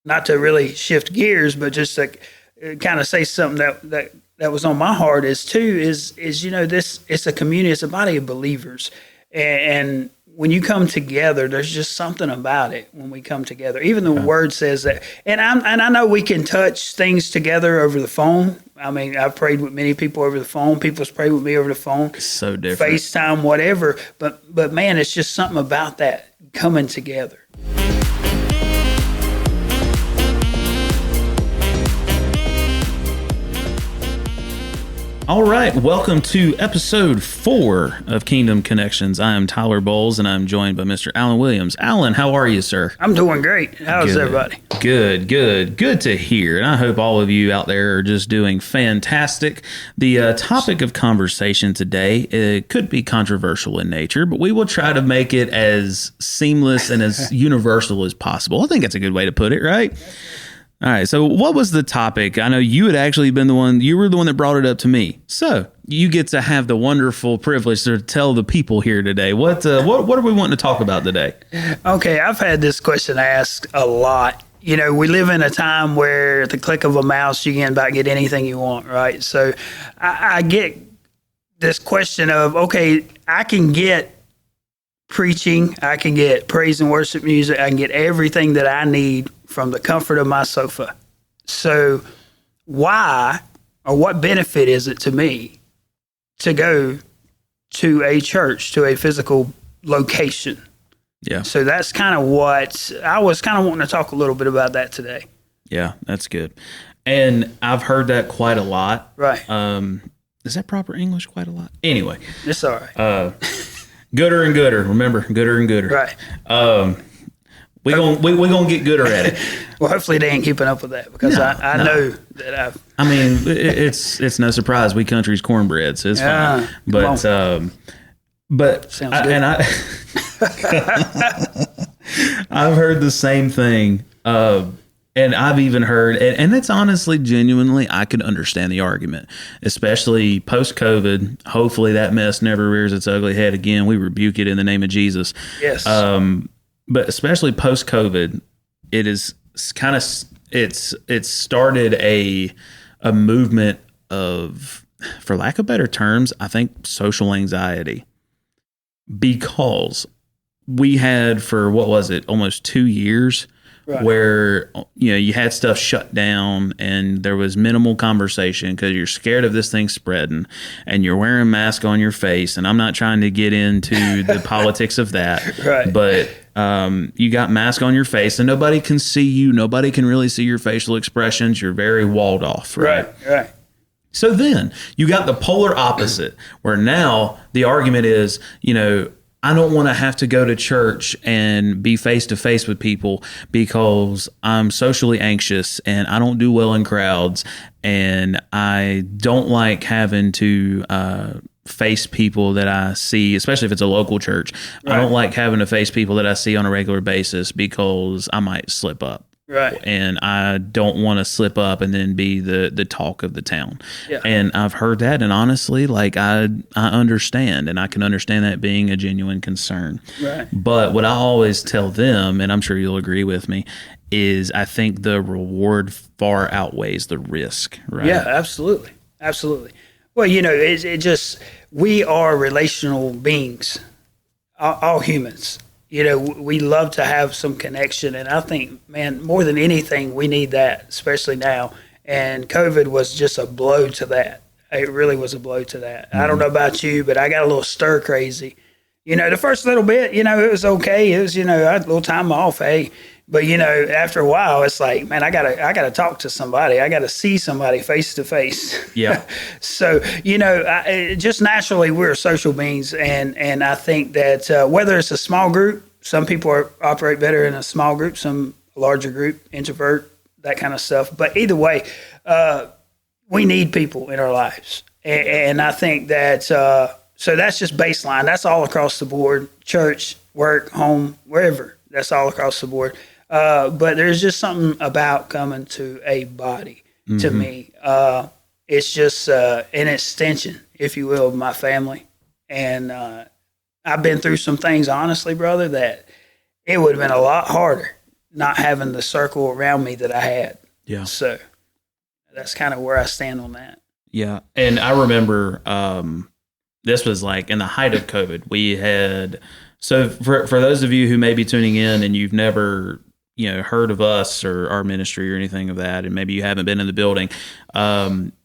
not to really shift gears, but just to kind of say something that was on my heart is this, it's a community, it's a body of believers. And when you come together, there's just something about it when we come together. Even the word says that. And I know we can touch things together over the phone. I mean, I've prayed with many people over the phone. People's prayed with me over the phone. It's so different. FaceTime, whatever. But man, it's just something about that coming together. All right, welcome to episode 4 of Kingdom Connections. I am Tyler Bowles, and I'm joined by Mr. Alan Williams. Alan, how are you, sir? I'm doing great. How's everybody? Good to hear. And I hope all of you out there are just doing fantastic. The topic of conversation today, it could be controversial in nature, but we will try to make it as seamless and as universal as possible. I think that's a good way to put it, right? All right, so what was the topic? I know you had actually been you were the one that brought it up to me. So you get to have the wonderful privilege to tell the people here today. What are we wanting to talk about today? Okay, I've had this question asked a lot. You know, we live in a time where at the click of a mouse, you can about get anything you want, right? So I get this question of, okay, I can get preaching, I can get praise and worship music, I can get everything that I need from the comfort of my sofa. So why or what benefit is it to me to go to a church, to a physical location? Yeah. So that's kind of what I was kind of wanting to talk a little bit about that today. Yeah, that's good. And I've heard that quite a lot. Right. Is that proper English? Quite a lot. Anyway. It's all right. Gooder and gooder. Remember, gooder and gooder. Right. We're gonna get gooder at it. Well, hopefully they ain't keeping up with that because I know that I mean, it's no surprise we country's cornbread, so it's fine. But sounds good. And I've heard the same thing, and I've even heard, and it's honestly, genuinely, I could understand the argument, especially post-COVID. Hopefully that mess never rears its ugly head again. We rebuke it in the name of Jesus. Yes. But especially post-COVID, it is kind of it's started a movement of, for lack of better terms, I think social anxiety, because we had for almost 2 years. Right. Where, you know, you had stuff shut down and there was minimal conversation because you're scared of this thing spreading and you're wearing a mask on your face. And I'm not trying to get into the politics of that, right. But you got mask on your face and nobody can see you. Nobody can really see your facial expressions. You're very walled off, right? Right. So then you got the polar opposite where now the argument is, you know, I don't want to have to go to church and be face to face with people because I'm socially anxious and I don't do well in crowds and I don't like having to face people that I see, especially if it's a local church. Right. I don't like having to face people that I see on a regular basis because I might slip up. Right. And I don't want to slip up and then be the talk of the town. Yeah. And I've heard that. And honestly, like I understand, and I can understand that being a genuine concern. Right. But what I always tell them, and I'm sure you'll agree with me, is I think the reward far outweighs the risk. Right. Yeah, absolutely. Absolutely. Well, you know, it just, we are relational beings, all humans. You know, we love to have some connection, and I think, man, more than anything, we need that, especially now. And COVID was just a blow to that. It really was a blow to that. Mm-hmm. I don't know about you, but I got a little stir crazy. You know, the first little bit, you know, it was okay. It was, you know, I had a little time off, hey. But, you know, after a while, it's like, man, I gotta talk to somebody. I gotta see somebody face to face. Yeah. So, you know, just naturally, we're social beings, and I think that whether it's a small group, some people operate better in a small group, some larger group, introvert, that kind of stuff. But either way, we need people in our lives, and I think that so that's just baseline. That's all across the board: church, work, home, wherever. That's all across the board. But there's just something about coming to a body, mm-hmm. to me. It's just an extension, if you will, of my family. And I've been through some things, honestly, brother, that it would have been a lot harder not having the circle around me that I had. Yeah. So that's kind of where I stand on that. Yeah. And I remember this was like in the height of COVID. We had, so for those of you who may be tuning in and you've never, heard of us or our ministry or anything of that, and maybe you haven't been in the building,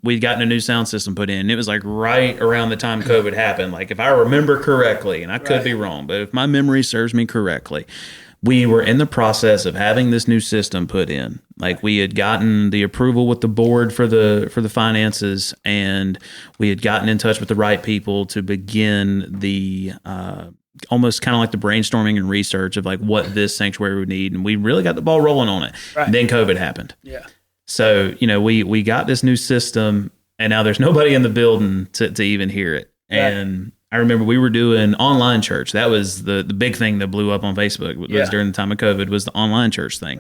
we'd gotten a new sound system put in. It was like right around the time COVID happened. Like if I remember correctly, and I could be wrong, but if my memory serves me correctly, we were in the process of having this new system put in. Like we had gotten the approval with the board for the finances, and we had gotten in touch with the right people to begin the almost kind of like the brainstorming and research of like what this sanctuary would need. And we really got the ball rolling on it. Right. Then COVID happened. Yeah. So, we got this new system, and now there's nobody in the building to even hear it. Right. And I remember we were doing online church. That was the big thing that blew up on Facebook was during the time of COVID was the online church thing.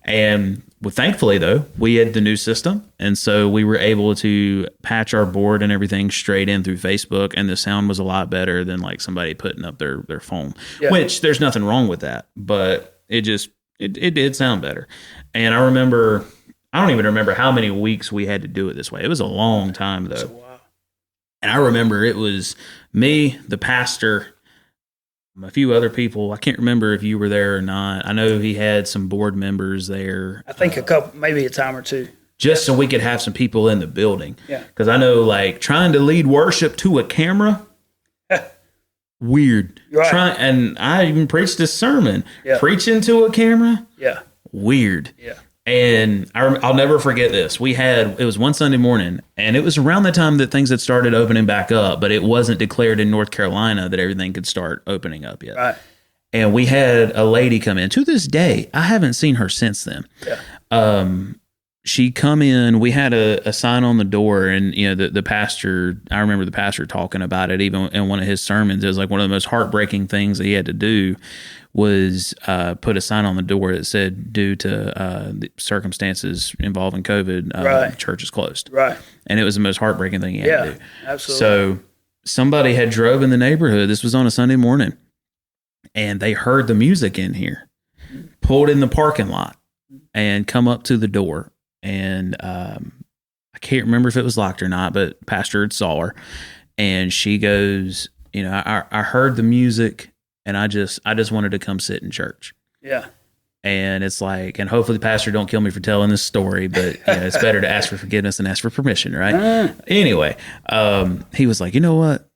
And thankfully, though, we had the new system. And so we were able to patch our board and everything straight in through Facebook. And the sound was a lot better than like somebody putting up their phone, which there's nothing wrong with that. But it did sound better. And I don't even remember how many weeks we had to do it this way. It was a long time, though. And I remember it was me, the pastor, a few other people. I can't remember if you were there or not. I know he had some board members there. I think a couple, maybe a time or two. Just so we could have some people in the building. Yeah. Because I know like trying to lead worship to a camera, weird. Right. And I even preached this sermon. Yeah. Preaching to a camera, weird. Yeah. And I'll never forget this. It was one Sunday morning, and it was around the time that things had started opening back up, but it wasn't declared in North Carolina that everything could start opening up yet. Right. And we had a lady come in. To this day, I haven't seen her since then. Yeah. She come in. We had a sign on the door, and the pastor. I remember the pastor talking about it, even in one of his sermons. It was like one of the most heartbreaking things that he had to do was put a sign on the door that said, due to the circumstances involving COVID, the church is closed. Right. And it was the most heartbreaking thing he had to do. Absolutely. So somebody had drove in the neighborhood. This was on a Sunday morning, and they heard the music in here, pulled in the parking lot, and come up to the door. And I can't remember if it was locked or not, but Pastor had saw her, and she goes, I heard the music, and I just wanted to come sit in church. Yeah. And it's like, and hopefully the pastor don't kill me for telling this story, but it's better to ask for forgiveness than ask for permission, right? Anyway, he was like, you know what?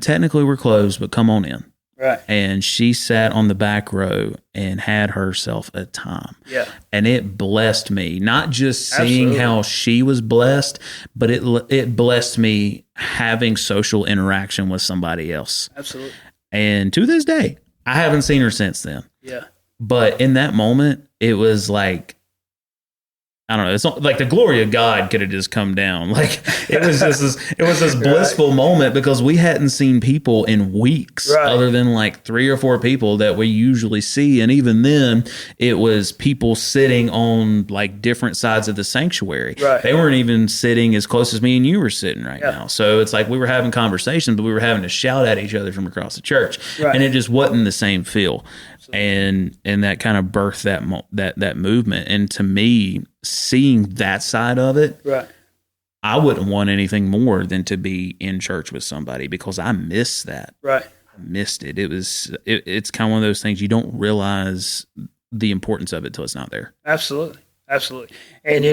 Technically we're closed, but come on in. Right. And she sat on the back row and had herself a time. Yeah. And it blessed me, not just seeing how she was blessed, but it blessed me having social interaction with somebody else. Absolutely. And to this day, I haven't seen her since then. Yeah. But in that moment, it was like, I don't know. It's not, like the glory of God could have just come down. Like it was just this blissful moment because we hadn't seen people in weeks, other than like 3 or 4 people that we usually see, and even then, it was people sitting on like different sides of the sanctuary. Right. They weren't even sitting as close as me and you were sitting right now. So it's like we were having conversations, but we were having to shout at each other from across the church, and it just wasn't the same feel. And that kind of birthed that movement. And to me, seeing that side of it, I wouldn't want anything more than to be in church with somebody because I miss that. Right. I missed it. It's kind of one of those things you don't realize the importance of it till it's not there. Absolutely. Absolutely. And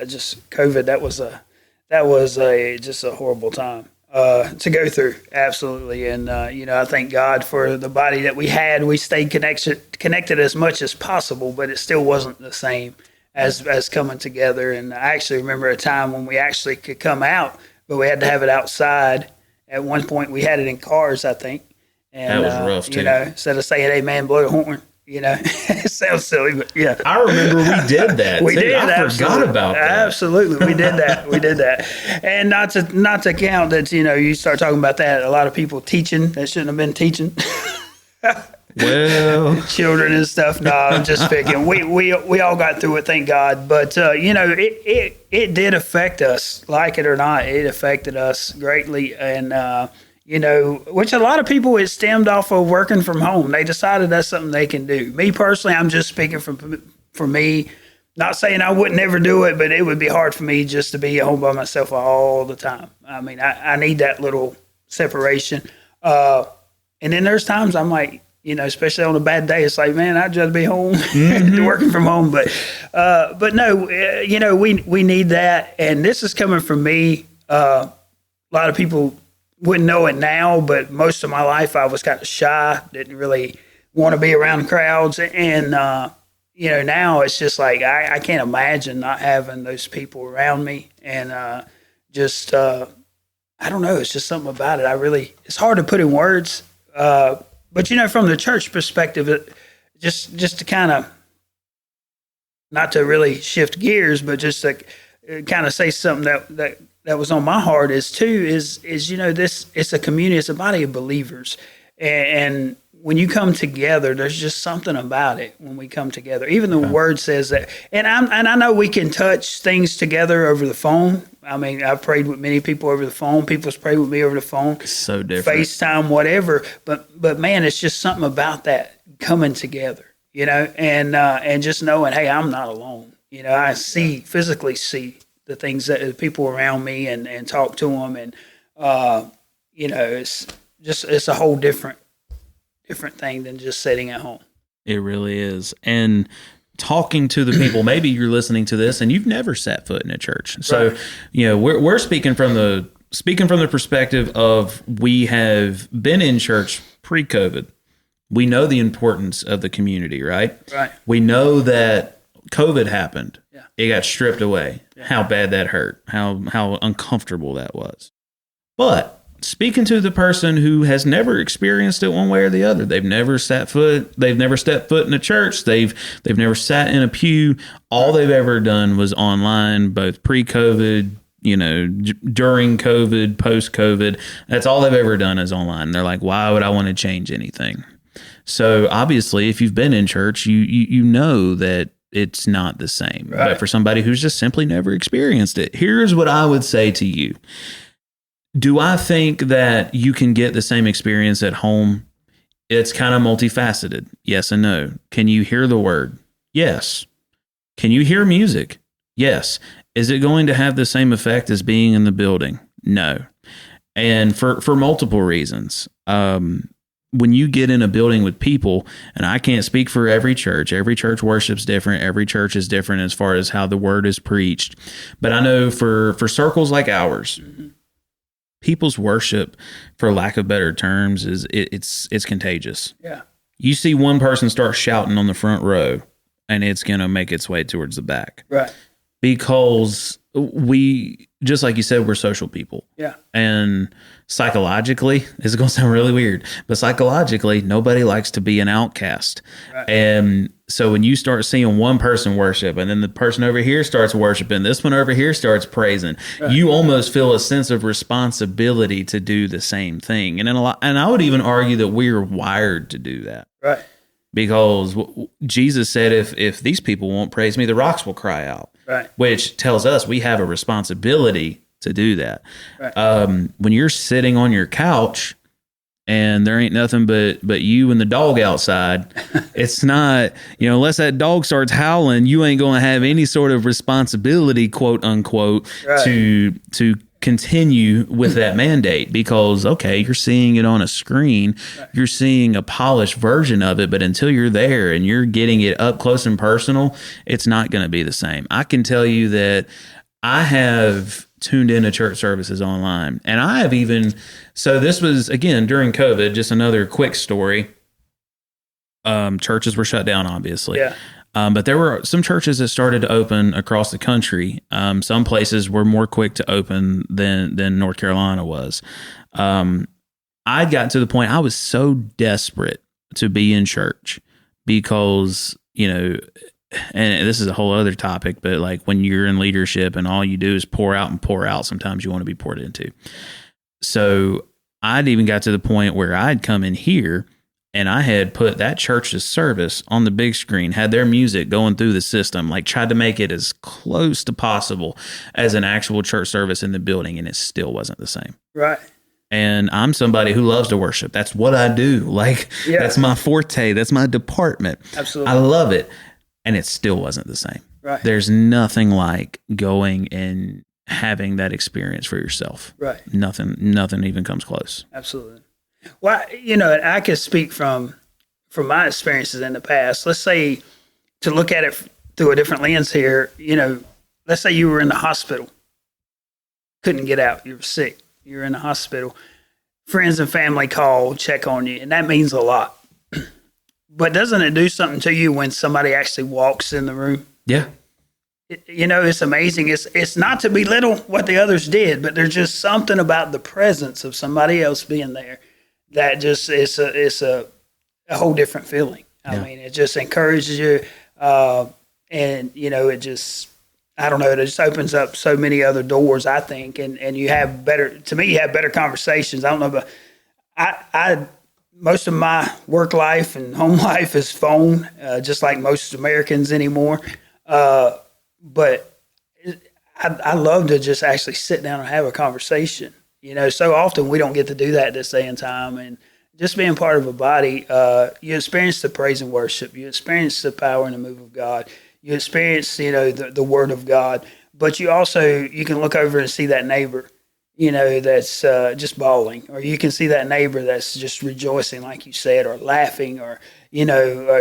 just COVID, that was just a horrible time to go through. Absolutely. And I thank God for the body that we had. We stayed connected as much as possible, but it still wasn't the same as coming together. And I actually remember a time when we actually could come out, but we had to have it outside. At one point, we had it in cars, I think. And, that was rough, too. Instead of saying, "Hey, man, blow the horn," it sounds silly, but yeah. I remember we did that. We did. I forgot about that. Absolutely, we did that. We did that. And not to count that, you start talking about that. A lot of people teaching that shouldn't have been teaching. Well, children and stuff. No, I'm just picking. We all got through it, thank God. But it did affect us, like it or not. It affected us greatly, and which a lot of people, it stemmed off of working from home. They decided that's something they can do. Me personally, I'm just speaking from for me. Not saying I would never do it, but it would be hard for me just to be at home by myself all the time. I mean, I need that little separation. And then there's times I'm like, especially on a bad day, it's like, man, I'd just be home, working from home. But no, we need that. And this is coming from me. A lot of people wouldn't know it now, but most of my life I was kind of shy, didn't really want to be around crowds. And, now it's just like I can't imagine not having those people around me. And I don't know, it's just something about it. It's hard to put in words. But, from the church perspective, just to kind of, not to really shift gears, but just to kind of say something that was on my heart is this, it's a community, it's a body of believers. And when you come together, there's just something about it when we come together. Even the word says that. And I know we can touch things together over the phone. I mean, I've prayed with many people over the phone. People's prayed with me over the phone. It's so different. FaceTime, whatever. But man, it's just something about that coming together, and just knowing, hey, I'm not alone. I physically see the things that the people around me and talk to them. And, it's a whole different thing than just sitting at home. It really is. And talking to the people, maybe you're listening to this and you've never set foot in a church. So, right. We're speaking from the perspective of, we have been in church pre-COVID. We know the importance of the community, right? Right. We know that COVID happened. Yeah. It got stripped away. Yeah. How bad that hurt. How uncomfortable that was. But speaking to the person who has never experienced it one way or the other, they've never stepped foot in a church, they've never sat in a pew. All they've ever done was online, both pre-COVID, during COVID, post-COVID. That's all they've ever done is online. They're like, why would I want to change anything? So obviously, if you've been in church, you know that it's not the same. Right. But for somebody who's just simply never experienced it, here's what I would say to you. Do I think that you can get the same experience at home? It's kind of multifaceted. Yes and no. Can you hear the word? Yes. Can you hear music? Yes. Is it going to have the same effect as being in the building? No. And for multiple reasons. When you get in a building with people, and I can't speak for every church worships different. Every church is different as far as how the word is preached. But I know for circles like ours, people's worship, for lack of better terms, it's contagious. Yeah. You see one person start shouting on the front row, and it's going to make its way towards the back. Right. Because we, just like you said, we're social people. Yeah. And psychologically, this is going to sound really weird, but psychologically, nobody likes to be an outcast. Right. And so when you start seeing one person worship, and then the person over here starts worshiping, this one over here starts praising, right, you almost feel a sense of responsibility to do the same thing. And I would even argue that we're wired to do that. Right. Because Jesus said, if these people won't praise me, the rocks will cry out. Right. Which tells us we have a responsibility to do that. Right. When you're sitting on your couch and there ain't nothing but you and the dog outside, it's not, unless that dog starts howling, you ain't going to have any sort of responsibility, quote unquote, right, to continue with that mandate. Because, okay, you're seeing it on a screen, right, you're seeing a polished version of it, but until you're there and you're getting it up close and personal, it's not going to be the same. I can tell you that I have tuned into church services online, and I have even, so this was, again, during COVID, just another quick story. Churches were shut down, obviously. Yeah. But there were some churches that started to open across the country. Some places were more quick to open than North Carolina was. I'd gotten to the point I was so desperate to be in church because, and this is a whole other topic, but like when you're in leadership and all you do is pour out, sometimes you want to be poured into. So I'd even got to the point where I'd come in here and I had put that church's service on the big screen, had their music going through the system, like tried to make it as close to possible as an actual church service in the building, and it still wasn't the same. Right. And I'm somebody who loves to worship. That's what I do. Like, yeah, that's my forte. That's my department. Absolutely. I love it. and it still wasn't the same. Right. There's nothing like going and having that experience for yourself. Right. Nothing even comes close. Absolutely. Well, I can speak from my experiences in the past. Let's say, to look at it through a different lens here, let's say you were in the hospital, couldn't get out, you were sick, you were in the hospital, friends and family call, check on you, and that means a lot. But doesn't it do something to you when somebody actually walks in the room? Yeah. It's amazing. It's not to belittle what the others did, but there's just something about the presence of somebody else being there that just it's a whole different feeling. I mean, it just encourages you, and it just, I don't know, it just opens up so many other doors, I think, and you have better conversations. I don't know, but I most of my work life and home life is phone, just like most Americans anymore. But I love to just actually sit down and have a conversation. So often we don't get to do that this day and time. And just being part of a body, you experience the praise and worship. You experience the power and the move of God. You experience, the word of God. But you can look over and see that neighbor, that's just bawling. Or you can see that neighbor that's just rejoicing, like you said, or laughing, or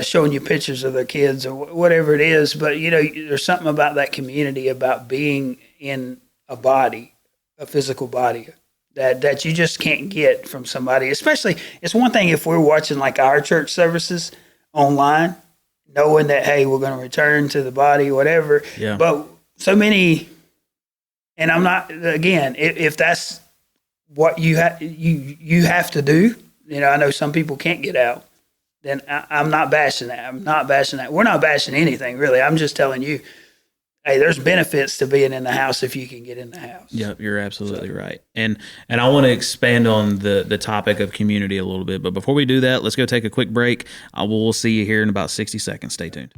showing you pictures of their kids or whatever it is. But, there's something about that community, about being in a body, a physical body, that you just can't get from somebody. Especially, it's one thing if we're watching like our church services online, knowing that, hey, we're going to return to the body, whatever. Yeah. But so many, and I'm not, again, if that's what you have to do, I know some people can't get out. Then I'm not bashing that. We're not bashing anything, really. I'm just telling you, hey, there's benefits to being in the house if you can get in the house. Yep, you're absolutely right. And I want to expand on the topic of community a little bit. But before we do that, let's go take a quick break. We'll see you here in about 60 seconds. Stay tuned.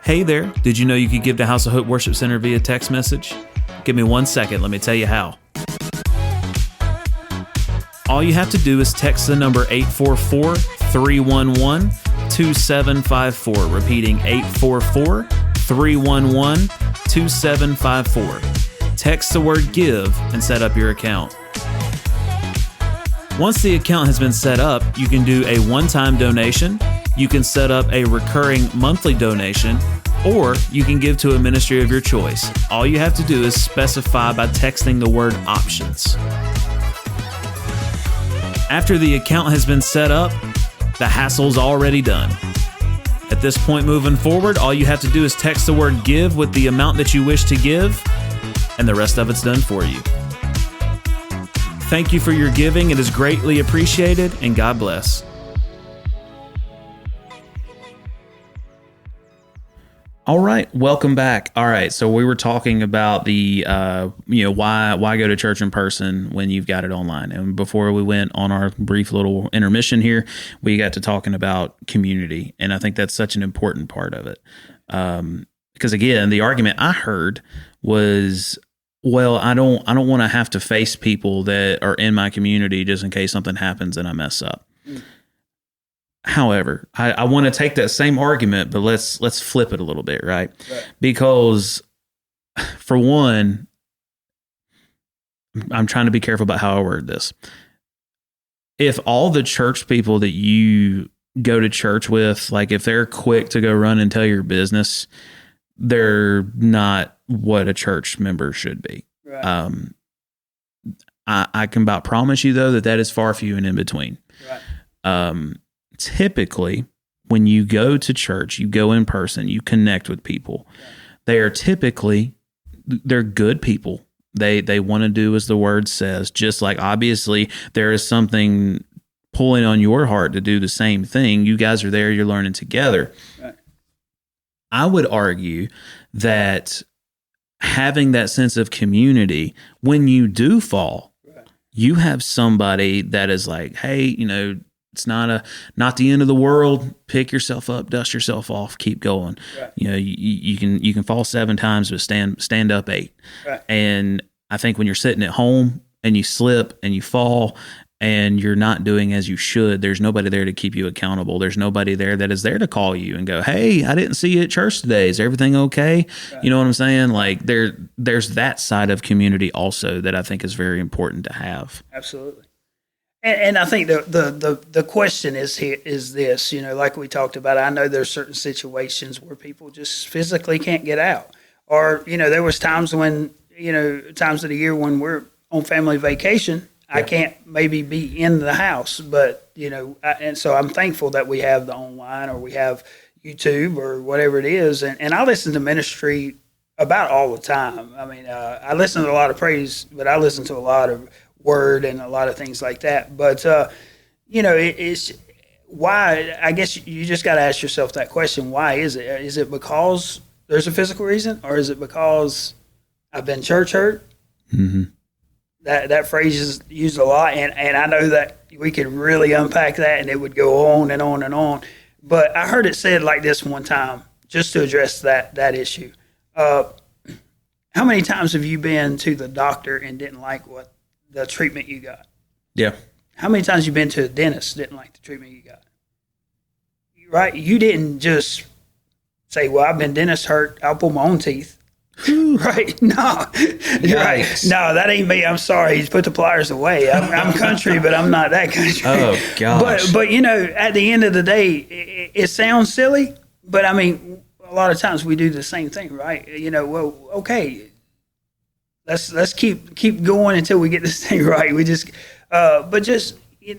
Hey there. Did you know you could give the House of Hope Worship Center via text message? Give me 1 second. Let me tell you how. All you have to do is text the number 844-311-2754, repeating 844-311-2754. Text the word GIVE and set up your account. Once the account has been set up, you can do a one-time donation, you can set up a recurring monthly donation, or you can give to a ministry of your choice. All you have to do is specify by texting the word OPTIONS. After the account has been set up, the hassle's already done. At this point moving forward, all you have to do is text the word GIVE with the amount that you wish to give, and the rest of it's done for you. Thank you for your giving. It is greatly appreciated, and God bless. All right, welcome back. All right, so we were talking about the, why go to church in person when you've got it online. And before we went on our brief little intermission here, we got to talking about community, and I think that's such an important part of it. Because again, the argument I heard was, well, I don't want to have to face people that are in my community just in case something happens and I mess up. However, I want to take that same argument, but let's flip it a little bit, right? Because for one, I'm trying to be careful about how I word this. If all the church people that you go to church with, like if they're quick to go run and tell your business, they're not what a church member should be. Right. I can about promise you, though, that is far few and in between. Right. Typically, when you go to church, you go in person, you connect with people. They are they're good people. They want to do as the word says, just like obviously there is something pulling on your heart to do the same thing. You guys are there, you're learning together. Right. I would argue that having that sense of community, when you do fall, right, you have somebody that is like, hey, it's not the end of the world. Pick yourself up, dust yourself off, keep going. Right. You can fall 7 times, but stand up 8. Right. And I think when you're sitting at home and you slip and you fall and you're not doing as you should, there's nobody there to keep you accountable. There's nobody there that is there to call you and go, hey, I didn't see you at church today. Is everything okay? Right. You know what I'm saying? Like there's that side of community also that I think is very important to have. Absolutely. And I think the question is this, like we talked about, I know there's certain situations where people just physically can't get out. Or, there was times when, times of the year when we're on family vacation, I can't maybe be in the house, but, and so I'm thankful that we have the online or we have YouTube or whatever it is. And I listen to ministry about all the time. I mean, I listen to a lot of praise, but I listen to a lot of word and a lot of things like that. But, it's why, I guess you just got to ask yourself that question. Why is it? Is it because there's a physical reason, or is it because I've been church hurt? Mm-hmm. That phrase is used a lot, and I know that we could really unpack that, and it would go on and on and on. But I heard it said like this one time, just to address that issue. How many times have you been to the doctor and didn't like the treatment you got? Yeah. How many times you been to a dentist, didn't like the treatment you got? Right? You didn't just say, well, I've been dentist hurt, I'll pull my own teeth. Right? No. You're right. No, that ain't me. I'm sorry. He's put the pliers away. I'm country, but I'm not that country. Oh, gosh. But at the end of the day, it sounds silly, but I mean, a lot of times we do the same thing, right? Well, okay, let's keep going until we get this thing right. We just,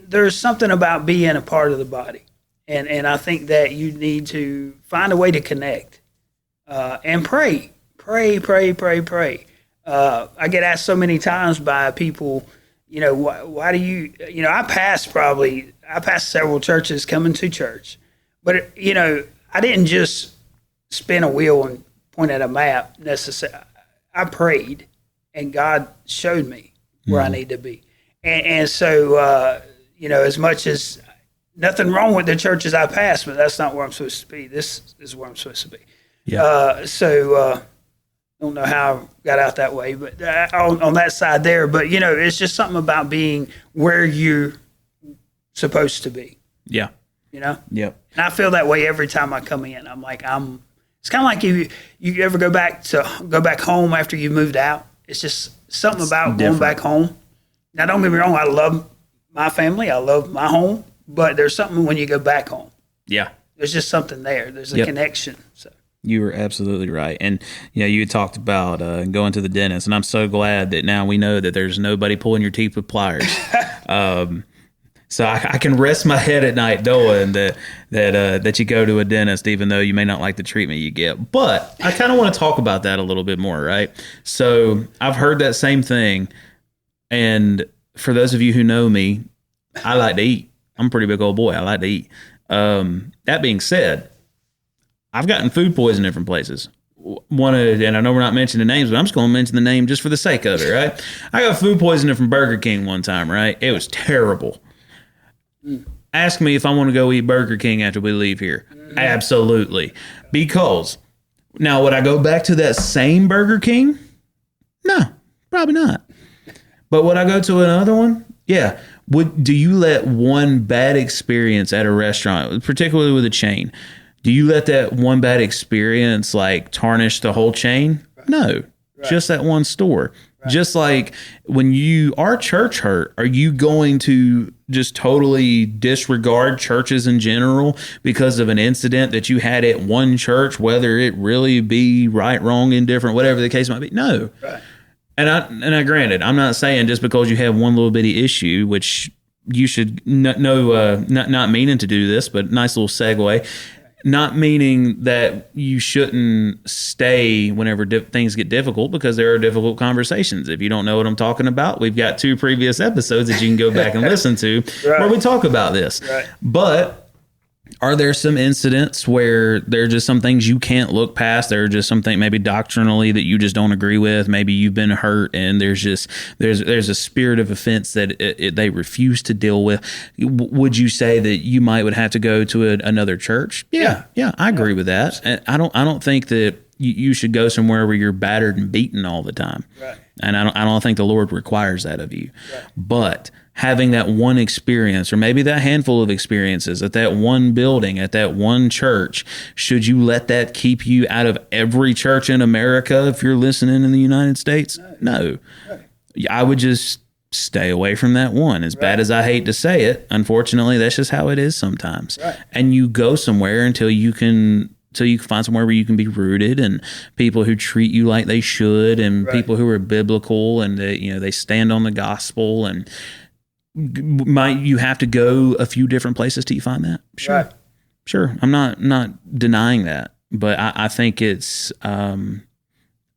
there's something about being a part of the body. And I think that you need to find a way to connect and pray. Pray. I get asked so many times by people, why do you, I passed several churches coming to church. But, I didn't just spin a wheel and point at a map necessarily. I prayed, and God showed me where I need to be. And so, as much as nothing wrong with the churches I passed, but that's not where I'm supposed to be. This is where I'm supposed to be. Yeah. I don't know how I got out that way, but on that side there. But, it's just something about being where you're supposed to be. Yeah. Yep. And I feel that way every time I come in. I'm like, it's kind of like you ever go back home after you moved out. It's just something about going back home. Now, don't get me wrong. I love my family. I love my home. But there's something when you go back home. Yeah. There's just something there. There's a connection. So. You were absolutely right. And, you had talked about going to the dentist, and I'm so glad that now we know that there's nobody pulling your teeth with pliers. So I can rest my head at night knowing that you go to a dentist, even though you may not like the treatment you get. But I kind of want to talk about that a little bit more, right? So I've heard that same thing. And for those of you who know me, I like to eat. I'm a pretty big old boy. I like to eat. That being said, I've gotten food poisoning from places. And I know we're not mentioning names, but I'm just going to mention the name just for the sake of it, right? I got food poisoning from Burger King one time, right? It was terrible. Ask me if I want to go eat Burger King after we leave here. Absolutely. Because now, would I go back to that same Burger King? No, probably not. But would I go to another one? Yeah. Do you let one bad experience at a restaurant, particularly with a chain, do you let that one bad experience like tarnish the whole chain? Right. No, just that one store. Right. Just like when you are church hurt, are you going to just totally disregard churches in general because of an incident that you had at one church, whether it really be right, wrong, indifferent, whatever the case might be? No. Right. And I granted, I'm not saying just because you have one little bitty issue, which you should not meaning to do this, but nice little segue. Not meaning that you shouldn't stay whenever things get difficult, because there are difficult conversations. If you don't know what I'm talking about, we've got 2 previous episodes that you can go back and listen to where we talk about this. Right. But are there some incidents where there are just some things you can't look past? There are just something maybe doctrinally that you just don't agree with. Maybe you've been hurt and there's a spirit of offense that they refuse to deal with. Would you say that you would have to go to another church? Yeah, I agree with that. And I don't think that you should go somewhere where you're battered and beaten all the time. Right. And I don't think the Lord requires that of you. Right. But having that one experience, or maybe that handful of experiences at that one building, at that one church, should you let that keep you out of every church in America if you're listening in the United States? No. I would just stay away from that one. As bad as I hate to say it, unfortunately, that's just how it is sometimes. And you go somewhere until you can find somewhere where you can be rooted, and people who treat you like they should, and people who are biblical, and they stand on the gospel. And you have to go a few different places till you find that. Sure. I'm not denying that, but I think it's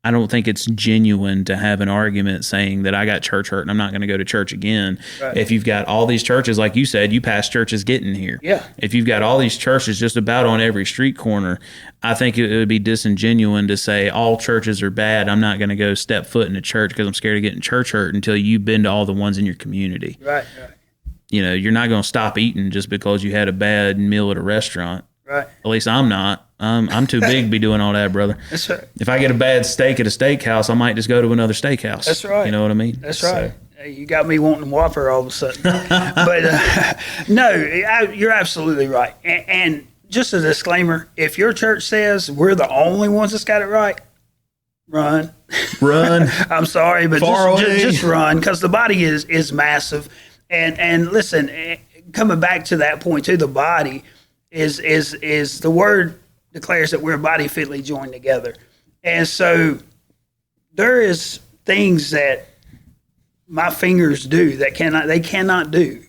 I don't think it's genuine to have an argument saying that I got church hurt and I'm not going to go to church again. If you've got all these churches, like you said, you pass churches getting here. If you've got all these churches just about on every street corner, I think it would be disingenuous to say all churches are bad. I'm not going to go step foot in a church because I'm scared of getting church hurt until you've been to all the ones in your community. You're not going to stop eating just because you had a bad meal at a restaurant. At least I'm not. I'm too big to be doing all that, brother. That's right. If I get a bad steak at a steakhouse, I might just go to another steakhouse. That's right. You know what I mean? That's right. You got me wanting Whopper all of a sudden. But no, you're absolutely right. And just a disclaimer, if your church says we're the only ones that's got it right, run. I'm sorry, but just run, because the body is massive. And listen, coming back to that point too, the body is the word declares that we're a body fitly joined together. And so there is things that my fingers do that they cannot do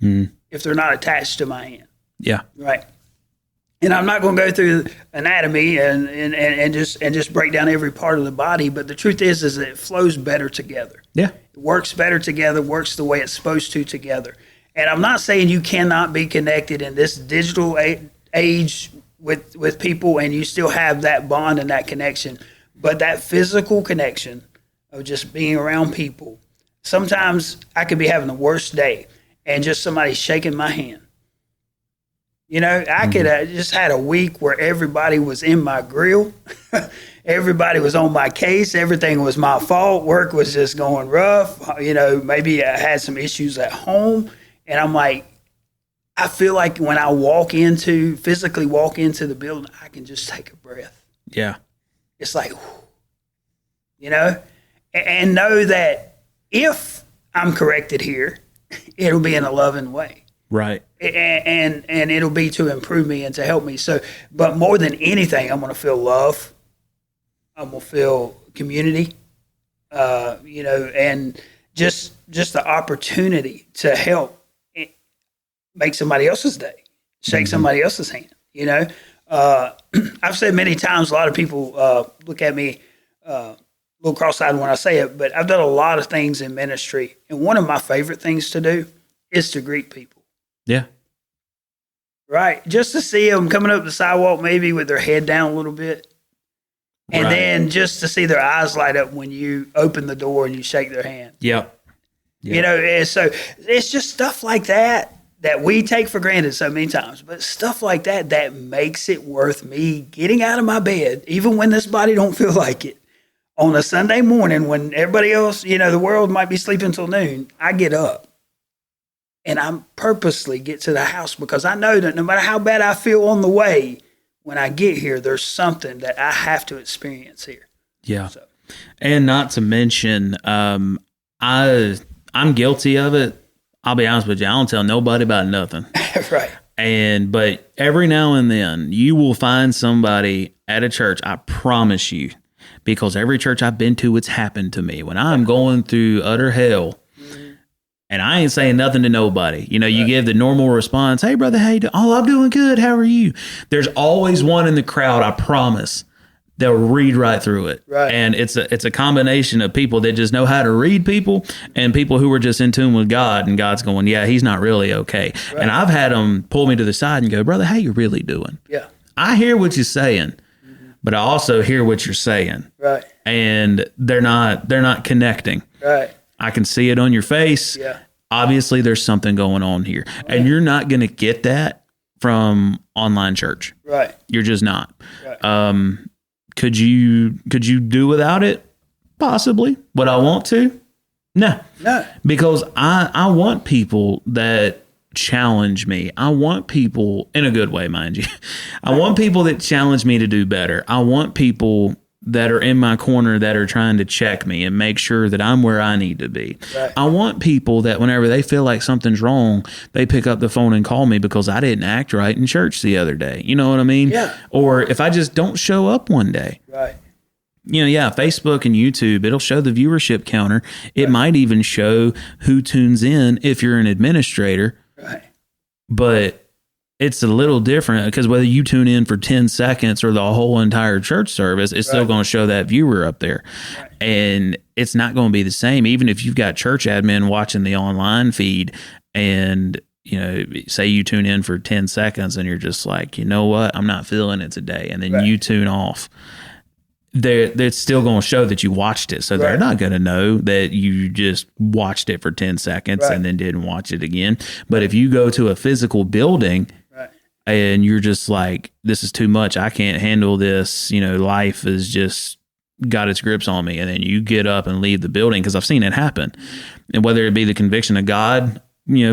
if they're not attached to my hand. Right. And I'm not going to go through anatomy and just break down every part of the body, but the truth is that it flows better together. It works better together, works the way it's supposed to together. And I'm not saying you cannot be connected in this digital age with people and you still have that bond and that connection. But that physical connection of just being around people, sometimes I could be having the worst day and just somebody shaking my hand. I could have just had a week where everybody was in my grill. Everybody was on my case. Everything was my fault. Work was just going rough. Maybe I had some issues at home. And I'm like, I feel like when I physically walk into the building, I can just take a breath. It's like, and know that if I'm corrected here, it'll be in a loving way. And it'll be to improve me and to help me. So, but more than anything, I'm going to feel love. I'm going to feel community, and just the opportunity to help make somebody else's day, shake somebody else's hand. I've said many times, a lot of people look at me a little cross-eyed when I say it, but I've done a lot of things in ministry. And one of my favorite things to do is to greet people. Right. Just to see them coming up the sidewalk, maybe with their head down a little bit. And then just to see their eyes light up when you open the door and you shake their hand. And so it's just stuff like that we take for granted so many times, but stuff like that makes it worth me getting out of my bed, even when this body don't feel like it, on a Sunday morning when everybody else, the world might be sleeping till noon. I get up and I purposely get to the house because I know that no matter how bad I feel on the way, when I get here, there's something that I have to experience here. So. And not to mention, I'm guilty of it. I'll be honest with you. I don't tell nobody about nothing. But every now and then you will find somebody at a church. I promise you, because every church I've been to, it's happened to me when I'm going through utter hell. And I ain't saying nothing to nobody. You give the normal response. Hey, brother. Hey, I'm doing good. How are you? There's always one in the crowd. I promise. They'll read right through it. And it's a combination of people that just know how to read people and people who are just in tune with God, and God's going, yeah, he's not really okay. And I've had them pull me to the side and go, brother, how you really doing? I hear what you're saying, but I also hear what you're saying. And they're not connecting. I can see it on your face. Obviously there's something going on here. And you're not going to get that from online church. You're just not. Could you do without it? Possibly. Would I want to? No. No. Because I want people that challenge me. I want people in a good way, mind you. I want people that challenge me to do better. I want people that are in my corner that are trying to check me and make sure that I'm where I need to be. Right. I want people that whenever they feel like something's wrong, they pick up the phone and call me because I didn't act right in church the other day. You know what I mean? Yeah. Or if I just don't show up one day. Right. Facebook and YouTube, it'll show the viewership counter. It might even show who tunes in if you're an administrator. Right. But it's a little different because whether you tune in for 10 seconds or the whole entire church service, it's still going to show that viewer up there. Right. And it's not going to be the same. Even if you've got church admin watching the online feed and, say you tune in for 10 seconds and you're just like, you know what, I'm not feeling it today. And then you tune off. They're still going to show that you watched it. So they're not going to know that you just watched it for 10 seconds and then didn't watch it again. But if you go to a physical building and you're just like, this is too much, I can't handle this, life has just got its grips on me. And then you get up and leave the building, because I've seen it happen. And whether it be the conviction of God,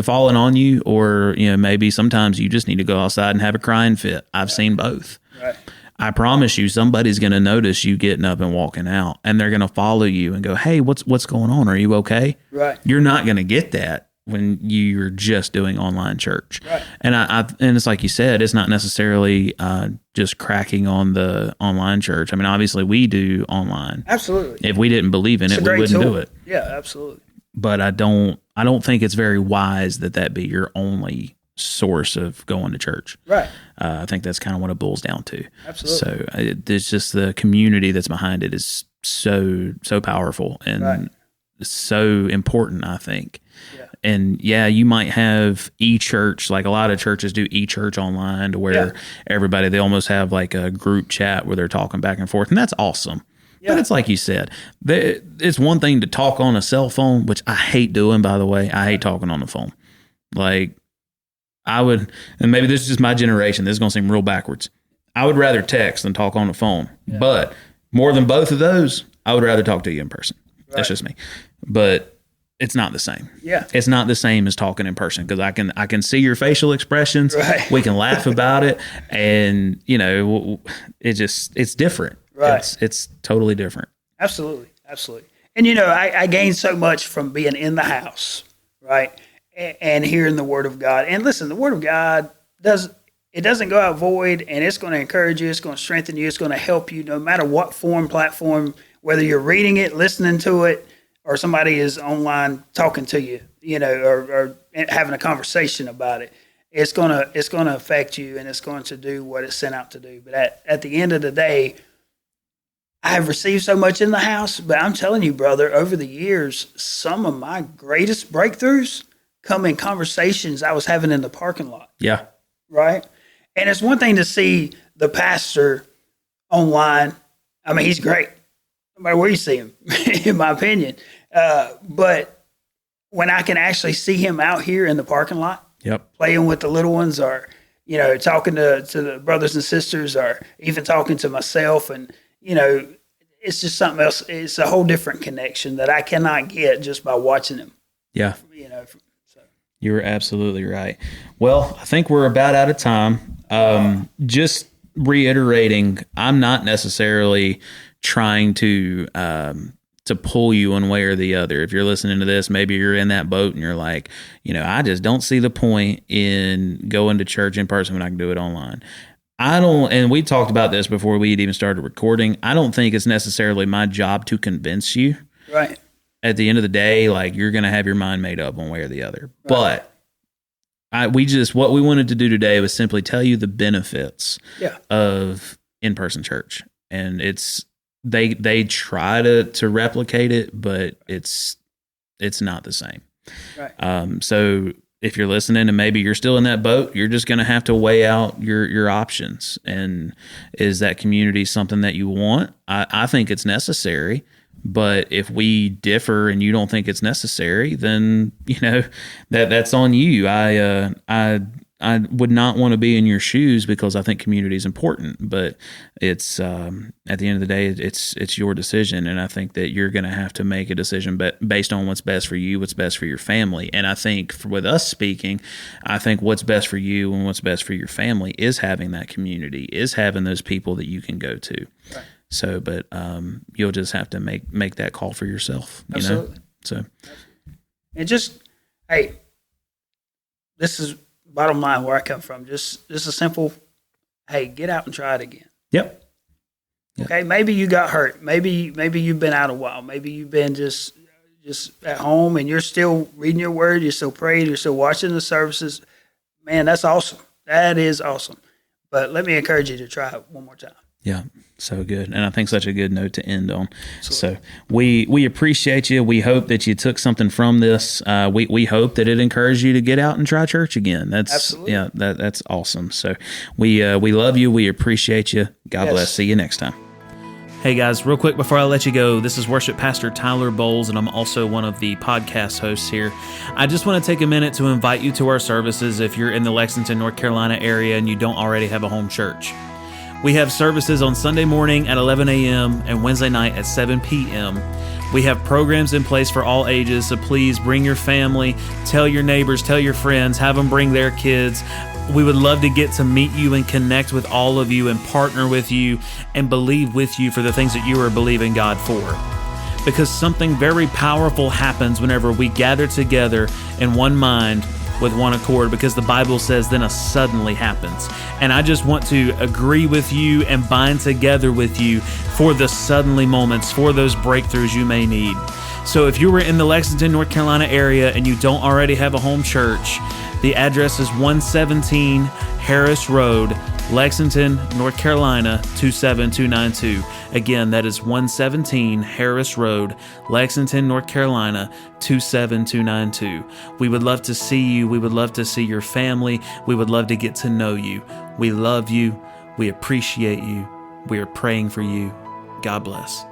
falling on you, or, maybe sometimes you just need to go outside and have a crying fit. I've seen both. Right. I promise you, somebody's going to notice you getting up and walking out, and they're going to follow you and go, hey, what's going on? Are you okay? Right. You're not going to get that when you're just doing online church. Right. And and it's like you said, it's not necessarily just cracking on the online church. I mean, obviously we do online. Absolutely. If we didn't believe in it, we wouldn't do it. Yeah, absolutely. But I don't think it's very wise that be your only source of going to church. Right. I think that's kind of what it boils down to. Absolutely. So there's just the community that's behind it is so powerful and so important, I think. Yeah. And you might have e-church, like a lot of churches do e-church online, to where everybody, they almost have like a group chat where they're talking back and forth, and that's awesome. Yeah. But it's like you said, it's one thing to talk on a cell phone, which I hate doing, by the way. I hate talking on the phone. Like, I would, and maybe this is just my generation, this is going to seem real backwards, I would rather text than talk on the phone. Yeah. But more than both of those, I would rather talk to you in person. Right. That's just me. But it's not the same. Yeah. It's not the same as talking in person, because I can see your facial expressions. Right. We can laugh about it, and it's different. Right. It's totally different. Absolutely. Absolutely. And I gained so much from being in the house, right? And hearing the Word of God. And listen, the Word of God doesn't go out void, and it's going to encourage you, it's going to strengthen you, it's going to help you no matter what platform, whether you're reading it, listening to it, or somebody is online talking to you, or having a conversation about it. It's gonna affect you, and it's going to do what it's sent out to do. But at the end of the day, I have received so much in the house, but I'm telling you, brother, over the years, some of my greatest breakthroughs come in conversations I was having in the parking lot. Yeah. Right? And it's one thing to see the pastor online. I mean, he's great, no matter where you see him, in my opinion. But when I can actually see him out here in the parking lot, playing with the little ones, or, talking to the brothers and sisters, or even talking to myself, and, it's just something else. It's a whole different connection that I cannot get just by watching him. Yeah. You're absolutely right. Well, I think we're about out of time. Just reiterating, I'm not necessarily trying to pull you one way or the other. If you're listening to this, maybe you're in that boat and you're like, I just don't see the point in going to church in person when I can do it online. And we talked about this before we had even started recording. I don't think it's necessarily my job to convince you. Right. At the end of the day, like, you're going to have your mind made up one way or the other. Right. But what we wanted to do today was simply tell you the benefits of in-person church. And they try to replicate it, but it's not the same. Right. So if you're listening and maybe you're still in that boat, you're just going to have to weigh out your options. And is that community something that you want? I think it's necessary. But if we differ and you don't think it's necessary, then that's on you. I I would not want to be in your shoes because I think community is important, but it's at the end of the day, it's your decision, and I think that you're going to have to make a decision based on what's best for you, what's best for your family. And I think with us speaking, I think what's best for you and what's best for your family is having that community, is having those people that you can go to. Right. So, but you'll just have to make that call for yourself. Absolutely. So, and just hey, this is bottom line where I come from. Just a simple, hey, get out and try it again. Yep. Okay, maybe you got hurt. Maybe you've been out a while. Maybe you've been just at home and you're still reading your word. You're still praying. You're still watching the services. Man, that's awesome. That is awesome. But let me encourage you to try it one more time. Yeah, so good. And I think such a good note to end on. Absolutely. So we appreciate you. We hope that you took something from this. We hope that it encouraged you to get out and try church again. That's absolutely. Yeah, that's awesome. So we love you. We appreciate you. God bless. See you next time. Hey guys, real quick before I let you go, this is Worship Pastor Tyler Bowles, and I'm also one of the podcast hosts here. I just want to take a minute to invite you to our services if you're in the Lexington, North Carolina area and you don't already have a home church. We have services on Sunday morning at 11 a.m. and Wednesday night at 7 p.m. We have programs in place for all ages, so please bring your family, tell your neighbors, tell your friends, have them bring their kids. We would love to get to meet you and connect with all of you and partner with you and believe with you for the things that you are believing God for. Because something very powerful happens whenever we gather together in one mind with one accord, because the Bible says then a suddenly happens. And I just want to agree with you and bind together with you for the suddenly moments, for those breakthroughs you may need. So if you were in the Lexington, North Carolina area and you don't already have a home church, the address is 117 Harris Road, Lexington, North Carolina, 27292. Again, that is 117 Harris Road, Lexington, North Carolina, 27292. We would love to see you. We would love to see your family. We would love to get to know you. We love you. We appreciate you. We are praying for you. God bless.